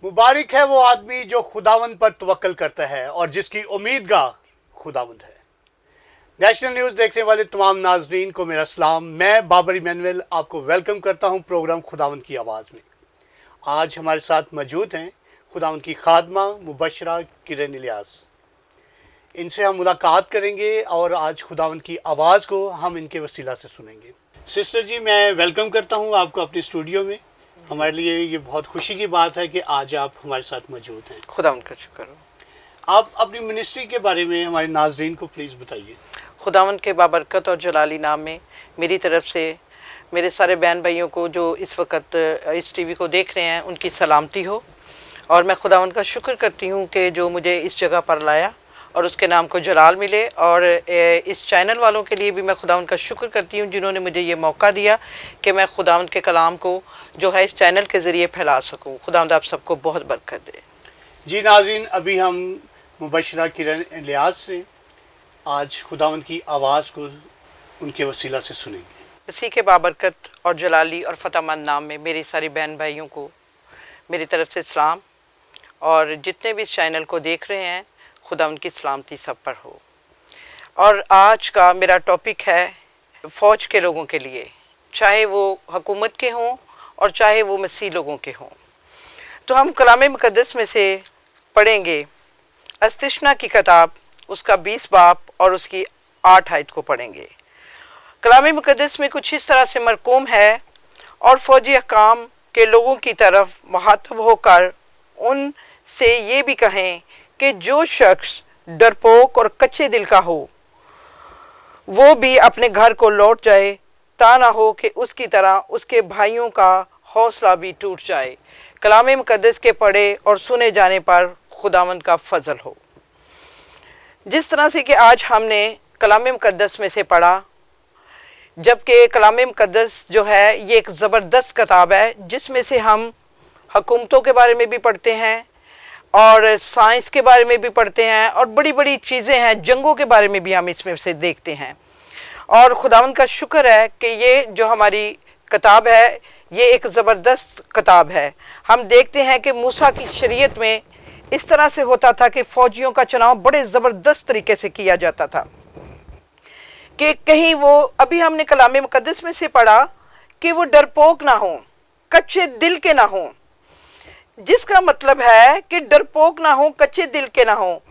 मुबारक है वो आदमी जो खुदावंद पर तवक्कल करता है और जिसकी उम्मीदगाह खुदावंद है। नेशनल न्यूज़ देखने वाले तमाम नाजरीन को मेरा सलाम। मैं बाबर इमैनुअल आपको वेलकम करता हूं प्रोग्राम खुदावंद की आवाज़ में। आज हमारे साथ मौजूद हैं खुदावंद की खादमा मुबशरा किरण इलियास। इनसे हम मुलाकात करेंगे और आज खुदावंद की आवाज़ को हम इनके वसीला से सुनेंगे। सिस्टर जी, मैं वेलकम करता हूं आपको अपने स्टूडियो में। हमारे लिए ये बहुत खुशी की बात है कि आज आप हमारे साथ मौजूद हैं। खुदावंद का शुक्र हो। आप अपनी मिनिस्ट्री के बारे में हमारे नाजरीन को प्लीज़ बताइए। खुदावंद के बाबरकत और जलाली नाम में मेरी तरफ से मेरे सारे बहन भाइयों को जो इस वक्त इस टीवी को देख रहे हैं उनकी सलामती हो। और मैं खुदावंद का शुक्र करती हूँ कि जो मुझे इस जगह पर लाया और उसके नाम को जलाल मिले। और इस चैनल वालों के लिए भी मैं खुदावंद का शुक्र करती हूँ जिन्होंने मुझे ये मौका दिया कि मैं खुदावंद के कलाम को जो है इस चैनल के ज़रिए फैला सकूँ। खुदावंद आप सबको बहुत बरकत दे। जी नाज़रीन, अभी हम मुबशरा किरण इलियास से आज खुदावंद की आवाज़ को उनके वसीला से सुनेंगे। इसी के बाबरकत और जलाली और फतेहमंद नाम में मेरी सारी बहन भाइयों को मेरी तरफ से सलाम। और जितने भी इस चैनल को देख रहे हैं खुदावंद की सलामती सब पर हो। और आज का मेरा टॉपिक है फ़ौज के लोगों के लिए, चाहे वो हुकूमत के हों और चाहे वो मसीह लोगों के हों। तो हम कलाम मुक़द्दस में से पढ़ेंगे इस्तिश्ना की किताब उसका 20 बाब और उसकी 8 आयत को पढ़ेंगे। कलाम मुक़द्दस में कुछ इस तरह से मरकूम है, और फ़ौजी हकाम के लोगों की तरफ मुखातब होकर उनसे ये भी कहें कि जो शख्स डरपोक और कच्चे दिल का हो वो भी अपने घर को लौट जाए, ता ना हो कि उसकी तरह उसके भाइयों का हौसला भी टूट जाए। कलाम मुक़द्दस के पढ़े और सुने जाने पर खुदावंद का फजल हो। जिस तरह से कि आज हमने कलाम मुक़द्दस में से पढ़ा, जबकि कलाम मुक़द्दस जो है ये एक ज़बरदस्त किताब है जिसमें से हम हुकूमतों के बारे में भी पढ़ते हैं और साइंस के बारे में भी पढ़ते हैं और बड़ी बड़ी चीज़ें हैं, जंगों के बारे में भी हम इसमें से देखते हैं। और खुदावंद का शुक्र है कि ये जो हमारी किताब है ये एक ज़बरदस्त किताब है। हम देखते हैं कि मूसा की शरीयत में इस तरह से होता था कि फ़ौजियों का चुनाव बड़े ज़बरदस्त तरीके से किया जाता था कि कहीं वो, अभी हमने कलाम मुक़द्दस में से पढ़ा कि वो डरपोक ना हो, कच्चे दिल के ना हो, जिसका मतलब है कि डरपोक ना हो, कच्चे दिल के ना हो।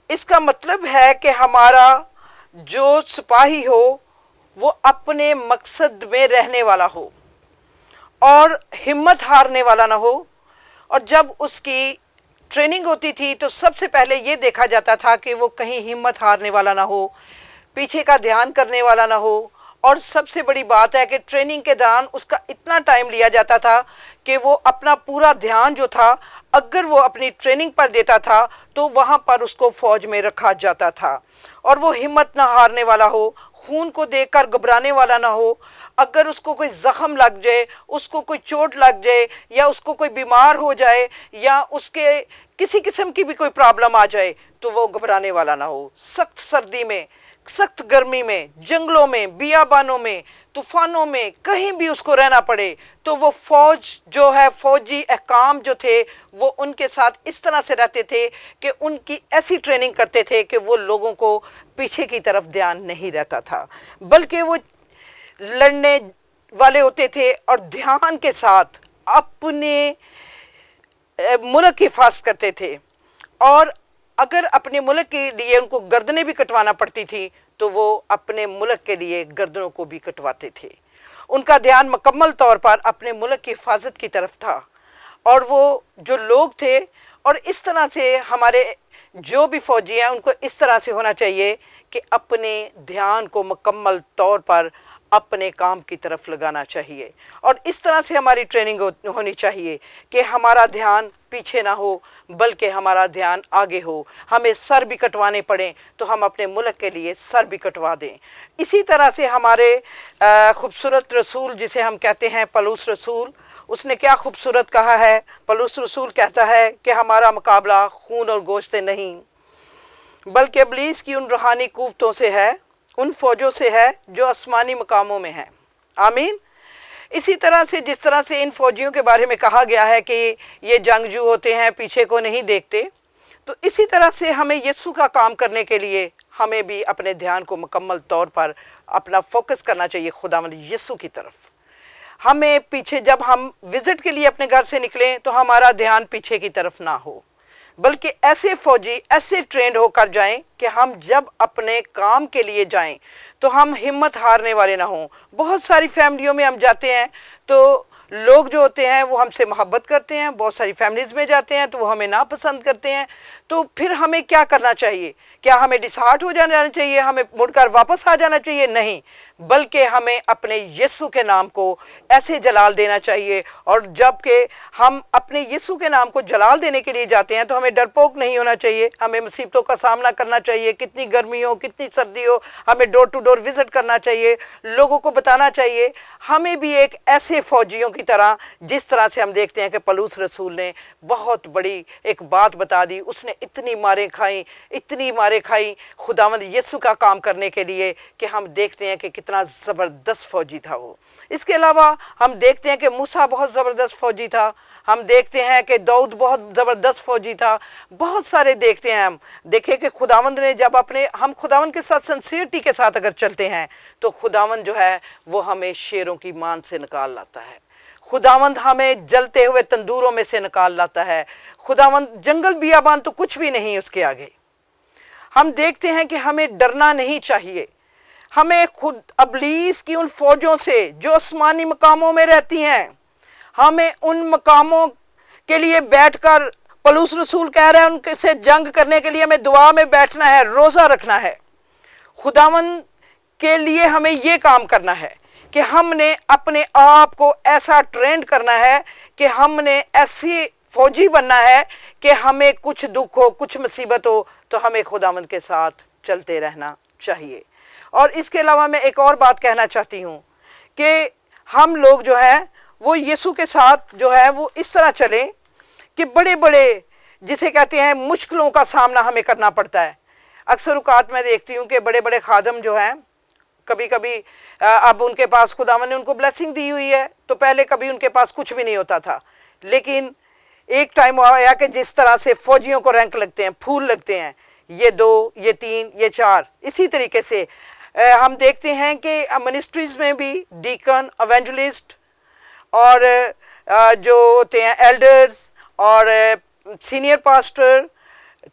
इसका मतलब है कि हमारा जो सिपाही हो वो अपने मकसद में रहने वाला हो और हिम्मत हारने वाला ना हो। और जब उसकी ट्रेनिंग होती थी तो सबसे पहले ये देखा जाता था कि वो कहीं हिम्मत हारने वाला ना हो, पीछे का ध्यान करने वाला ना हो। और सबसे बड़ी बात है कि ट्रेनिंग के दौरान उसका इतना टाइम लिया जाता था कि वो अपना पूरा ध्यान जो था अगर वो अपनी ट्रेनिंग पर देता था तो वहाँ पर उसको फ़ौज में रखा जाता था। और वो हिम्मत ना हारने वाला हो, खून को देखकर घबराने वाला ना हो। अगर उसको कोई ज़ख़म लग जाए, उसको कोई चोट लग जाए या उसको कोई बीमार हो जाए या उसके किसी किस्म की भी कोई प्रॉब्लम आ जाए तो वो घबराने वाला ना हो। सख्त सर्दी में, सख्त गर्मी में, जंगलों में, बियाबानों में, तूफ़ानों में कहीं भी उसको रहना पड़े तो वो फ़ौज जो है, फ़ौजी अहकाम जो थे वो उनके साथ इस तरह से रहते थे कि उनकी ऐसी ट्रेनिंग करते थे कि वो लोगों को पीछे की तरफ ध्यान नहीं रहता था, बल्कि वो लड़ने वाले होते थे और ध्यान के साथ अपने मुल्क की हिफाजत करते थे। और अगर अपने मुल्क के लिए उनको गर्दनें भी कटवाना पड़ती थी तो वो अपने मुल्क के लिए गर्दनों को भी कटवाते थे। उनका ध्यान मुकम्मल तौर पर अपने मुल्क की हिफाजत की तरफ था। और वो जो लोग थे, और इस तरह से हमारे जो भी फ़ौजी हैं उनको इस तरह से होना चाहिए कि अपने ध्यान को मुकम्मल तौर पर अपने काम की तरफ लगाना चाहिए। और इस तरह से हमारी ट्रेनिंग होनी चाहिए कि हमारा ध्यान पीछे ना हो बल्कि हमारा ध्यान आगे हो। हमें सर भी कटवाने पड़ें तो हम अपने मुल्क के लिए सर भी कटवा दें। इसी तरह से हमारे खूबसूरत रसूल जिसे हम कहते हैं पलूस रसूल, उसने क्या खूबसूरत कहा है। पलूस रसूल कहता है कि हमारा मुकाबला खून और गोश्त से नहीं बल्कि इब्लीस की उन रूहानी कुव्वतों से है, उन फ़ौजों से है जो आसमानी मकामों में हैं। आमीन। اسی طرح سے جس طرح سے ان فوجیوں کے بارے میں کہا گیا ہے کہ یہ جنگجو ہوتے ہیں، پیچھے کو نہیں دیکھتے، تو اسی طرح سے ہمیں یسوع کا کام کرنے کے لیے ہمیں بھی اپنے دھیان کو مکمل طور پر اپنا فوکس کرنا چاہیے خداوند یسوع کی طرف۔ ہمیں پیچھے جب ہم وزٹ کے لیے اپنے گھر سے نکلیں تو ہمارا دھیان پیچھے کی طرف نہ ہو، بلکہ ایسے فوجی ایسے ٹرینڈ ہو کر جائیں کہ ہم جب اپنے کام کے لیے جائیں تو ہم ہمت ہارنے والے نہ ہوں۔ بہت ساری فیملیوں میں ہم جاتے ہیں تو لوگ جو ہوتے ہیں وہ ہم سے محبت کرتے ہیں، بہت ساری فیملیز میں جاتے ہیں تو وہ ہمیں ناپسند کرتے ہیں، تو پھر ہمیں کیا کرنا چاہیے؟ کیا ہمیں ڈسہارٹ ہو جانا چاہیے؟ ہمیں مڑ کر واپس آ جانا چاہیے؟ نہیں، بلکہ ہمیں اپنے یسوع کے نام کو ایسے جلال دینا چاہیے، اور جب کہ ہم اپنے یسوع کے نام کو جلال دینے کے لیے جاتے ہیں تو ہمیں ڈرپوک نہیں ہونا چاہیے، ہمیں مصیبتوں کا سامنا کرنا چاہیے، کتنی گرمی ہو کتنی سردی ہو، ہمیں ڈور ٹو ڈور وزٹ کرنا چاہیے، لوگوں کو بتانا چاہیے۔ ہمیں بھی ایک ایسے فوجیوں کی طرح، جس طرح سے ہم دیکھتے ہیں کہ پولس رسول نے بہت بڑی ایک بات بتا دی، اس نے اتنی ماریں کھائیں خداوند یسوع کا کام کرنے کے لیے، کہ ہم دیکھتے ہیں کہ کتنا زبردست فوجی تھا وہ۔ اس کے علاوہ ہم دیکھتے ہیں کہ موسیٰ بہت زبردست فوجی تھا، ہم دیکھتے ہیں کہ داؤد بہت زبردست فوجی تھا، بہت سارے دیکھتے ہیں۔ ہم دیکھیں کہ خداوند نے جب ہم خداوند کے ساتھ سنسیئرٹی کے ساتھ اگر چلتے ہیں تو خداوند جو ہے وہ ہمیں شیروں کی مان سے نکال لاتا ہے، خداوند ہمیں جلتے ہوئے تندوروں میں سے نکال لاتا ہے، خداوند جنگل بیابان تو کچھ بھی نہیں اس کے آگے۔ ہم دیکھتے ہیں کہ ہمیں ڈرنا نہیں چاہیے، ہمیں خود ابلیس کی ان فوجوں سے جو آسمانی مقاموں میں رہتی ہیں، ہمیں ان مقاموں کے لیے بیٹھ کر، پولس رسول کہہ رہے ہیں ان سے جنگ کرنے کے لیے ہمیں دعا میں بیٹھنا ہے، روزہ رکھنا ہے۔ خداوند کے لیے ہمیں یہ کام کرنا ہے کہ ہم نے اپنے آپ کو ایسا ٹرینڈ کرنا ہے کہ ہم نے ایسی فوجی بننا ہے کہ ہمیں کچھ دکھ ہو کچھ مصیبت ہو تو ہمیں خداوند کے ساتھ چلتے رہنا چاہیے۔ اور اس کے علاوہ میں ایک اور بات کہنا چاہتی ہوں کہ ہم لوگ جو ہے وہ یسوع کے ساتھ جو ہے وہ اس طرح چلیں کہ بڑے بڑے جسے کہتے ہیں مشکلوں کا سامنا ہمیں کرنا پڑتا ہے۔ اکثر اوقات میں دیکھتی ہوں کہ بڑے بڑے خادم جو ہیں، کبھی کبھی اب ان کے پاس خداوند نے ان کو بلیسنگ دی ہوئی ہے تو پہلے کبھی ان کے پاس کچھ بھی نہیں ہوتا تھا، لیکن ایک ٹائم آیا کہ جس طرح سے فوجیوں کو رینک لگتے ہیں، پھول لگتے ہیں، یہ 2 یہ 3 یہ 4، اسی طریقے سے ہم دیکھتے ہیں کہ منسٹریز میں بھی ڈیکن، ایونجلسٹ اور جو ہوتے ہیں ایلڈرز اور سینئر پاسٹر،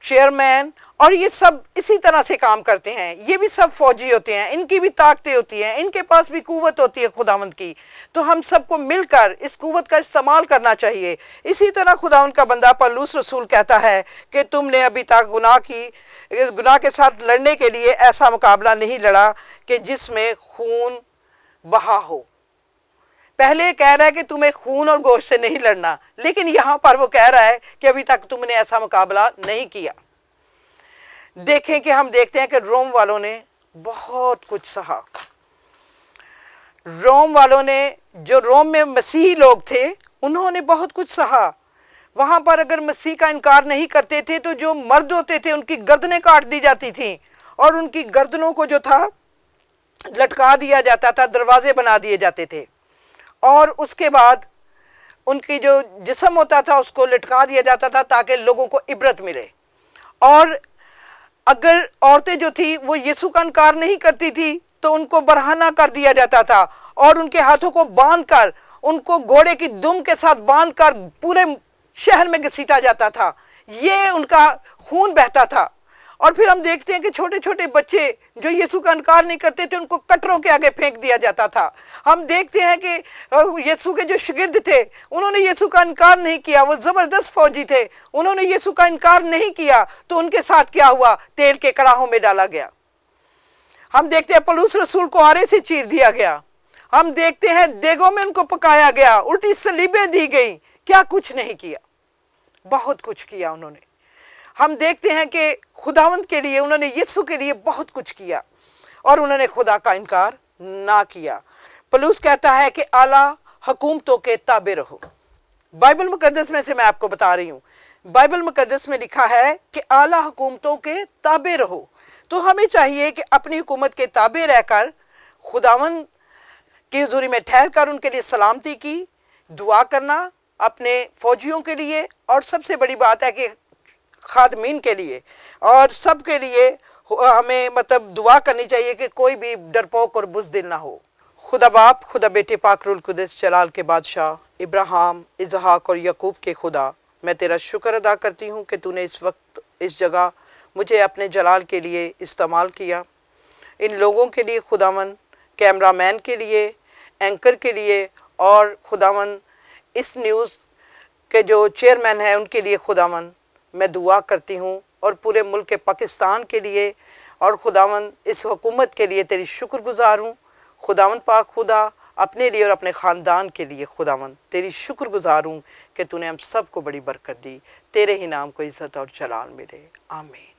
چیئرمین، اور یہ سب اسی طرح سے کام کرتے ہیں، یہ بھی سب فوجی ہوتے ہیں، ان کی بھی طاقتیں ہوتی ہیں، ان کے پاس بھی قوت ہوتی ہے خداوند کی، تو ہم سب کو مل کر اس قوت کا استعمال کرنا چاہیے۔ اسی طرح خداوند کا بندہ پولس رسول کہتا ہے کہ تم نے ابھی تک گناہ کے ساتھ لڑنے کے لیے ایسا مقابلہ نہیں لڑا کہ جس میں خون بہا ہو۔ پہلے کہہ رہا ہے کہ تمہیں خون اور گوشت سے نہیں لڑنا، لیکن یہاں پر وہ کہہ رہا ہے کہ ابھی تک تم نے ایسا مقابلہ نہیں کیا۔ دیکھیں کہ ہم دیکھتے ہیں کہ روم والوں نے بہت کچھ سہا، روم والوں نے جو روم میں مسیحی لوگ تھے انہوں نے بہت کچھ سہا۔ وہاں پر اگر مسیح کا انکار نہیں کرتے تھے تو جو مرد ہوتے تھے ان کی گردنیں کاٹ دی جاتی تھیں، اور ان کی گردنوں کو جو تھا لٹکا دیا جاتا تھا، دروازے بنا دیے جاتے تھے، اور اس کے بعد ان کی جو جسم ہوتا تھا اس کو لٹکا دیا جاتا تھا تاکہ لوگوں کو عبرت ملے۔ اور اگر عورتیں جو تھی وہ یسوع کا انکار نہیں کرتی تھی تو ان کو برہنہ کر دیا جاتا تھا، اور ان کے ہاتھوں کو باندھ کر، ان کو گھوڑے کی دم کے ساتھ باندھ کر پورے شہر میں گھسیٹا جاتا تھا، یہ ان کا خون بہتا تھا۔ اور پھر ہم دیکھتے ہیں کہ چھوٹے چھوٹے بچے جو یسوع کا انکار نہیں کرتے تھے ان کو کٹروں کے آگے پھینک دیا جاتا تھا۔ ہم دیکھتے ہیں کہ یسوع کے جو شاگرد تھے انہوں نے یسوع کا انکار نہیں کیا، وہ زبردست فوجی تھے، انہوں نے یسوع کا انکار نہیں کیا، تو ان کے ساتھ کیا ہوا؟ تیل کے کڑاہوں میں ڈالا گیا۔ ہم دیکھتے ہیں پولس رسول کو آرے سے چیر دیا گیا، ہم دیکھتے ہیں دیگوں میں ان کو پکایا گیا، الٹی صلیبیں دی گئی، کیا کچھ نہیں کیا؟ بہت کچھ کیا انہوں نے۔ ہم دیکھتے ہیں کہ خداوند کے لیے انہوں نے یسوع کے لیے بہت کچھ کیا، اور انہوں نے خدا کا انکار نہ کیا۔ پولس کہتا ہے کہ اعلیٰ حکومتوں کے تابع رہو۔ بائبل مقدس میں سے میں آپ کو بتا رہی ہوں، بائبل مقدس میں لکھا ہے کہ اعلیٰ حکومتوں کے تابع رہو، تو ہمیں چاہیے کہ اپنی حکومت کے تابع رہ کر خداوند कि हुजूरी में ठहर कर उनके लिए सलामती की, दुआ करना अपने फ़ौजियों के लिए, और सबसे बड़ी बात है कि खादमीन के लिए और सब के लिए हमें मतलब दुआ करनी चाहिए कि कोई भी डरपोक और बुज़दिल ना हो। खुदा बाप, खुदा बेटे पाक रूहुल कुद्दस जलाल के बादशाह, इब्राहिम, इसहाक और याकूब के खुदा, मैं तेरा शुक्र अदा करती हूँ कि तूने इस वक्त इस जगह मुझे अपने जलाल के लिए इस्तेमाल किया। इन लोगों के लिए खुदावन, कैमरामैन के लिए, एंकर के लिए, और खुदावन इस न्यूज़ के जो चेयरमैन हैं उनके लिए खुदावन मैं दुआ करती हूँ, और पूरे मुल्क के पाकिस्तान के लिए और खुदावन इस हुकूमत के लिए तेरी शुक्रगुज़ार हूँ। खुदावन पाक खुदा, अपने लिए और अपने ख़ानदान के लिए खुदावन तेरी शुक्रगुज़ार हूँ कि तूने हम सब को बड़ी बरकत दी। तेरे ही नाम को इज़्ज़त और जलाल मिले। आमीन।